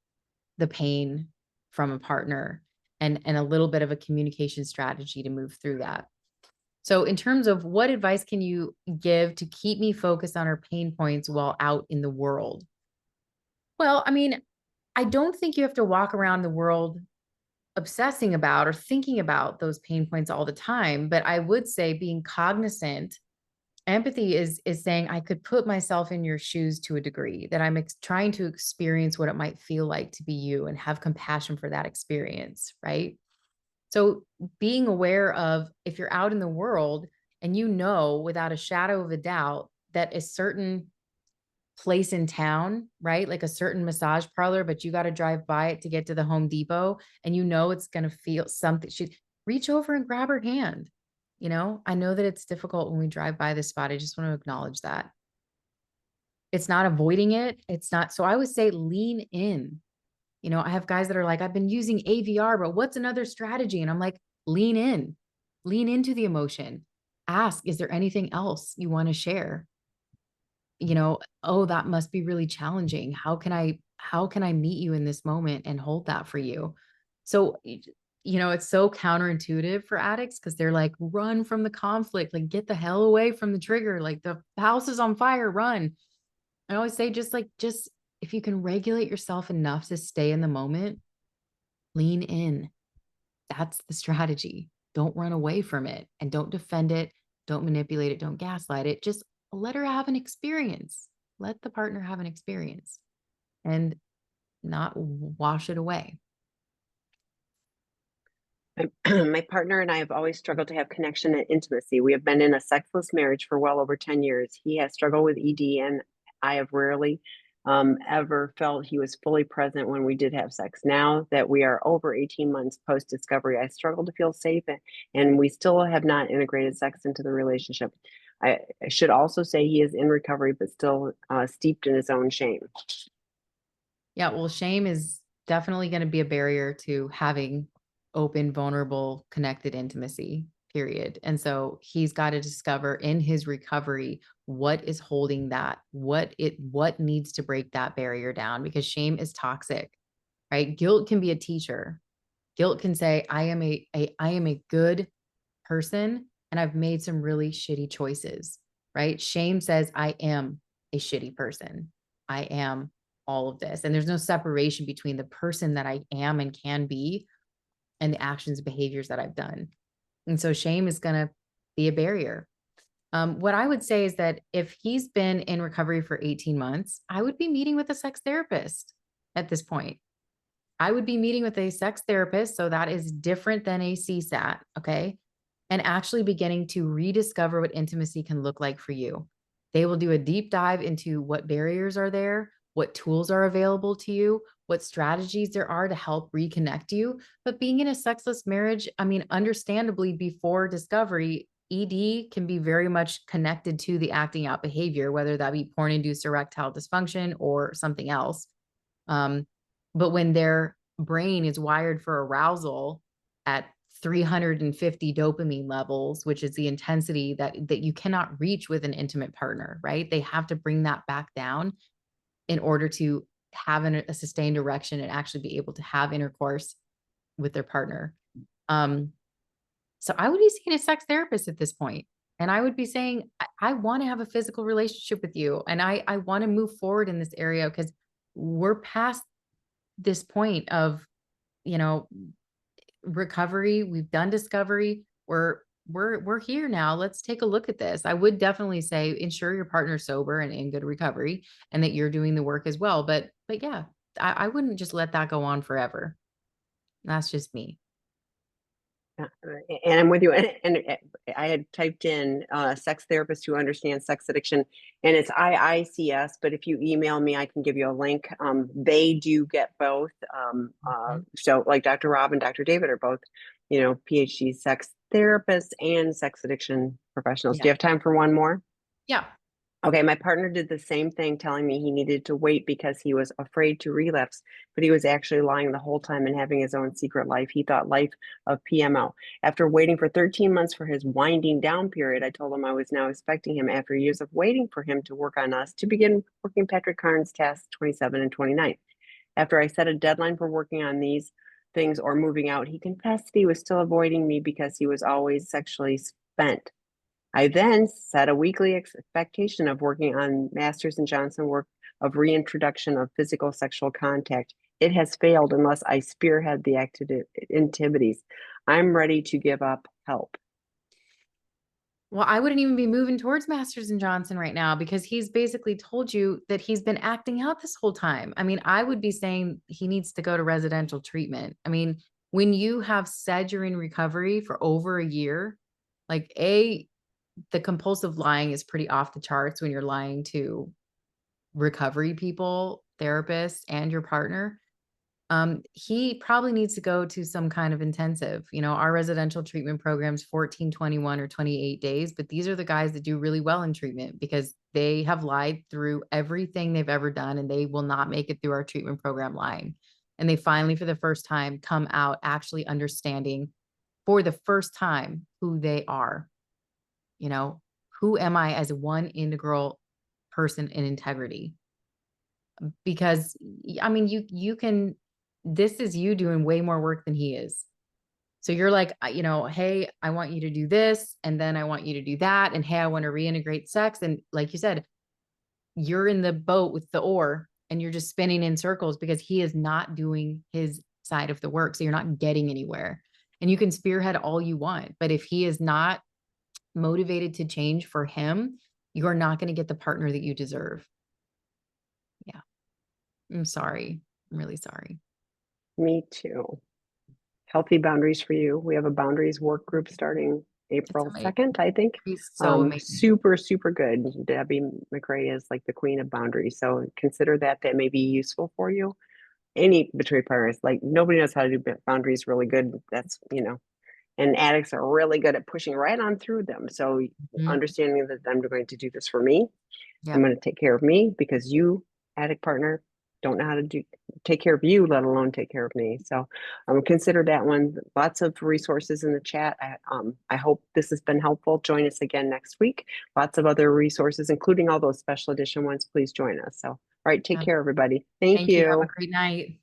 Speaker 2: the pain from a partner and a little bit of a communication strategy to move through that. So in terms of what advice can you give to keep me focused on our pain points while out in the world? Well, I mean, I don't think you have to walk around the world obsessing about or thinking about those pain points all the time, but I would say being cognizant. Empathy is saying I could put myself in your shoes to a degree, that I'm trying to experience what it might feel like to be you and have compassion for that experience, right? So being aware of, if you're out in the world and without a shadow of a doubt that a certain place in town, right? Like a certain massage parlor, but you got to drive by it to get to the Home Depot, and it's going to feel something. She reach over and grab her hand. I know that it's difficult when we drive by this spot. I just want to acknowledge that. It's not avoiding it. It's not. So I would say lean in. You know, I have guys that are like, I've been using AVR, but what's another strategy? And I'm like, lean into the emotion. Ask, is there anything else you want to share? You know, oh, that must be really challenging. How can I meet you in this moment and hold that for you? So, you know, it's so counterintuitive for addicts because they're like, run from the conflict, like get the hell away from the trigger, like the house is on fire, run. I always say, just if you can regulate yourself enough to stay in the moment, lean in. That's the strategy. Don't run away from it and don't defend it. Don't manipulate it. Don't gaslight it. Just let her have an experience. Let the partner have an experience and not wash it away.
Speaker 1: My partner and I have always struggled to have connection and intimacy. We have been in a sexless marriage for well over 10 years. He has struggled with ED, and I have rarely ever felt he was fully present when we did have sex. Now that we are over 18 months post discovery, I struggle to feel safe, and we still have not integrated sex into the relationship. I should also say he is in recovery, but still steeped in his own shame.
Speaker 2: Yeah, well, shame is definitely going to be a barrier to having open, vulnerable, connected intimacy, period. And so he's got to discover in his recovery what is holding that, what needs to break that barrier down because shame is toxic, right? Guilt can be a teacher. Guilt can say, I am a good person and I've made some really shitty choices, right? Shame says, I am a shitty person. I am all of this. And there's no separation between the person that I am and can be and the actions and behaviors that I've done. And so shame is going to be a barrier. What I would say is that if he's been in recovery for 18 months, I would be meeting with a sex therapist at this point. I would be meeting with a sex therapist. So that is different than a CSAT. Okay. And actually beginning to rediscover what intimacy can look like for you. They will do a deep dive into what barriers are there, what tools are available to you, what strategies there are to help reconnect you. But being in a sexless marriage, I mean, understandably, before discovery, ED can be very much connected to the acting out behavior, whether that be porn induced erectile dysfunction or something else. Um, but when their brain is wired for arousal at 350 dopamine levels, which is the intensity that you cannot reach with an intimate partner, right? They have to bring that back down in order to have a sustained erection and actually be able to have intercourse with their partner. So I would be seeing a sex therapist at this point, and I would be saying, I want to have a physical relationship with you, and I want to move forward in this area because we're past this point of, you know, recovery. We've done discovery. We're here now. Let's take a look at this. I would definitely say ensure your partner's sober and in good recovery and that you're doing the work as well. But yeah, I wouldn't just let that go on forever. That's just me.
Speaker 1: Yeah, and I'm with you. And I had typed in sex therapist who understands sex addiction, and it's IICS. But if you email me, I can give you a link. They do get both.
Speaker 2: Mhm.
Speaker 1: So, like Dr. Rob and Dr. David are both, PhD sex therapists and sex addiction professionals. Do
Speaker 2: Yeah.
Speaker 1: you have time for one more?
Speaker 2: Yeah.
Speaker 1: Okay, my partner did the same thing, telling me he needed to wait because he was afraid to relapse, but he was actually lying the whole time and having his own secret life. He thought life of PMO. After waiting for 13 months for his winding down period, I told him I was now expecting him, after years of waiting for him to work on us, to begin working Patrick Carnes tasks 27 and 29. After I set a deadline for working on these things or moving out, he confessed he was still avoiding me because he was always sexually spent. I then set a weekly expectation of working on Masters and Johnson work of reintroduction of physical sexual contact. It has failed unless I spearhead the activities. I'm ready to give up. Help.
Speaker 2: Well, I wouldn't even be moving towards Masters and Johnson right now because he's basically told you that he's been acting out this whole time. I mean, I would be saying he needs to go to residential treatment. I mean, when you have said you're in recovery for over a year, like the compulsive lying is pretty off the charts when you're lying to recovery people, therapists, and your partner. He probably needs to go to some kind of intensive. Our residential treatment programs 14, 21, or 28 days, but these are the guys that do really well in treatment because they have lied through everything they've ever done and they will not make it through our treatment program lying. And they finally, for the first time, come out actually understanding for the first time who they are. You know, who am I as one integral person in integrity? Because I mean, you can, this is you doing way more work than he is. So you're like, hey, I want you to do this, and then I want you to do that, and hey, I want to reintegrate sex. And like you said, you're in the boat with the oar and you're just spinning in circles because he is not doing his side of the work. So you're not getting anywhere. And you can spearhead all you want, but if he is not motivated to change for him, you're not going to get the partner that you deserve. Yeah. I'm sorry. I'm really sorry.
Speaker 1: Me too. Healthy boundaries for you. We have a boundaries work group starting
Speaker 2: It's
Speaker 1: April
Speaker 2: amazing.
Speaker 1: 2nd, I think.
Speaker 2: He's so amazing.
Speaker 1: Super, super good. Debbie McRae is like the queen of boundaries. So consider that may be useful for you. Any between partners, like nobody knows how to do boundaries really good. That's, and addicts are really good at pushing right on through them. So
Speaker 2: Mhm.
Speaker 1: understanding that I'm going to do this for me, I'm
Speaker 2: Yep.
Speaker 1: going to take care of me because you, addict partner, don't know how to take care of you, let alone take care of me. So consider that one. Lots of resources in the chat. I hope this has been helpful. Join us again next week. Lots of other resources, including all those special edition ones. Please join us. So, all right, take
Speaker 2: Yep.
Speaker 1: care, everybody. Thank
Speaker 2: Thank you. Have a
Speaker 1: you.
Speaker 2: great night.